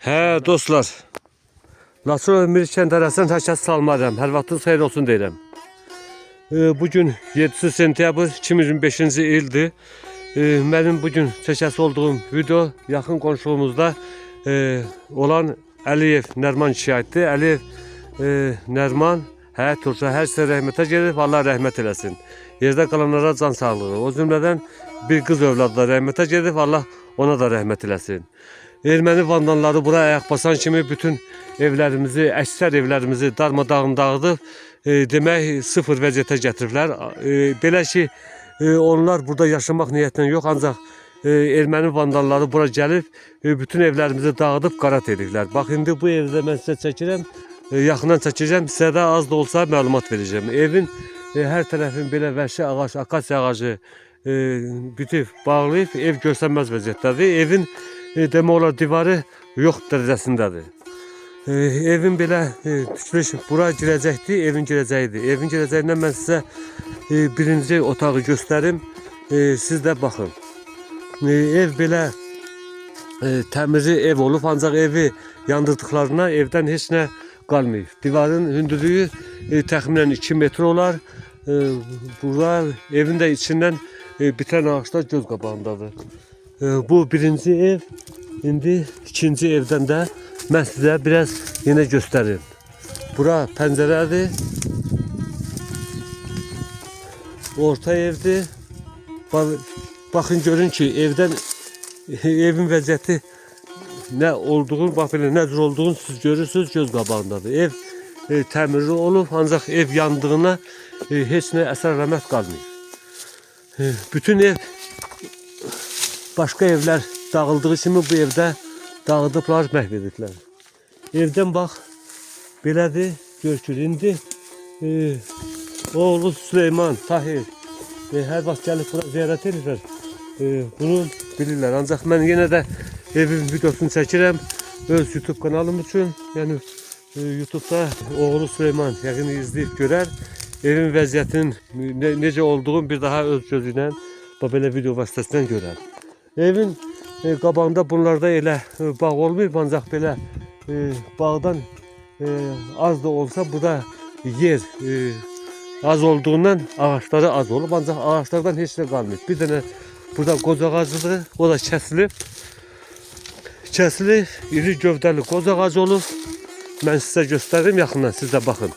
Hə dostlar, Laçın Ömür Kəndərəsindən hər kəs salmaram. Hər vaxtınız xeyir olsun deyirəm. Bugün 7 sentyabr 2025-ci ildir. Mənim bugün çəkəsi olduğum video yaxın qonşuluğumuzda olan Əliyev Nərman şikayətdir. Əliyev Nərman həyat turşa hər şey rəhmətə gedir. Allah rəhmət eləsin. Yerdə qalanlara can sağlığı. O cümlədən bir qız övladla rəhmətə gedir. Allah ona da rəhmət eləsin. Erməni vandalları bura ayak basan kimi bütün evlərimizi, əksər evlərimizi darmadağın dağıdıb, demək sıfır vəziyyətə gətiriblər. Belə ki, onlar burada yaşamaq niyyətlə yox, ancaq erməni vandalları bura gəlib, bütün evlərimizi dağıdıb qarat ediblər. Bax, indi bu evdə mən sizə çəkirəm, yaxından çəkəcəm, sizə də az da olsa məlumat verəcəm. Evin hər tərəfin belə vəhşi ağac, akasiya ağacı bitib, bağlayıb, ev görsənməz vəziyyətdədir. Evin demək olar divarı yox dərəcəsindədir. Evin belə tikiliş bura girəcəkdir, evin girəcəyidir. Evin girəcəyindən mən sizə birinci otağı göstərim, siz də baxın. Ev belə təmiri ev olub, ancaq evi yandırdıqlarına evdən heç nə qalmayıb. Divarın hündürlüyü təxminən 2 metr olar. Burada evin də içindən bitən ağaçlar göz qabağındadır. Bu birinci ev. İndi ikinci evdən də mən sizə biraz yenə göstərim. Bura pəncərədir. Orta evdir. Baxın görün ki, evin vəziyyəti nə olduğunu, bax belə nə cür olduğunu siz görürsünüz, göz qabağındadır. Ev təmirli olub, ancaq ev yandığına heç nə əsər-əlamət qalmayıb. Bütün ev başqa evlər dağıldığı kimi bu evdə dağıdıblar, məhv ediblər. Evdən bax, belədir, görükür. İndi oğlu Süleyman, Tahir hər vaxt gəlib bura ziyarət edirlər. Bunu bilirlər. Ancaq mən yenə də evin videosunu çəkirəm öz YouTube kanalım üçün. Yəni YouTube'da oğlu Süleyman yəqin izləyib görər. Evin vəziyyətinin necə olduğunu bir daha öz gözü ilə belə video vasitəsindən görər. Evin qabağında bunlarda elə bağ olmayıb, ancaq belə bağdan az da olsa burada yer az olduğundan ağaçları az olub, ancaq ağaçlardan heç nə qalmayıb. Bir dənə burada qoz ağacıdır, o da kəsilib. Kəsilib, iri gövdəli qoz ağacı olub. Mən sizə göstərim yaxından, siz də baxın.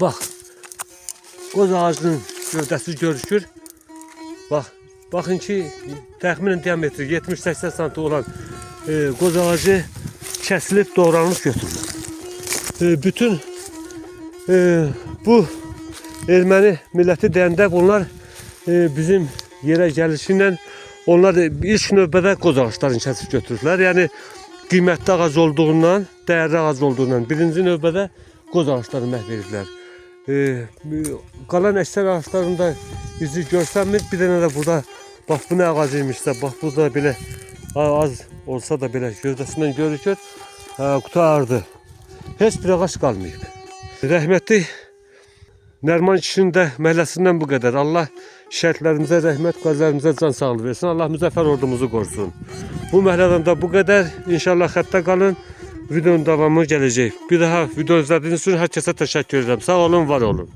Bax, qoz ağacının gövdəsi görüşür. Baxın ki, təxminən diametri 70-80 sm olan qoz ağacı kəsilib, doğranıb götürülür. Bütün bu erməni milləti deyəndə bunlar bizim yerə gəlişindən onlar ilk növbədə qoz ağaclarını kəsib götürürlər. Yəni qiymətli ağac olduğundan, dəyərli ağac olduğundan birinci növbədə qoz ağaclarını məhv edirlər. Qalan əksər ağaçlarında izi görsənmir. Bir dənə də burada, bax bu nə ağacıymışsa, bax bu da belə az olsa da belə gövdəsindən görükür, qutardı. Heç bir ağac qalmayıb. Rəhmətli Nərman kişinin də məhəlləsindən bu qədər. Allah şəhidlərimizə rəhmət, qazilərimizə can sağlığı versin. Allah müzəffər ordumuzu qorusun. Bu məhəllədən də bu qədər. İnşallah xəttə qalın. Videonun davamı gələcək. Bir daha video izlədiyiniz üçün hər kəsə təşəkkür edirəm. Sağ olun, var olun.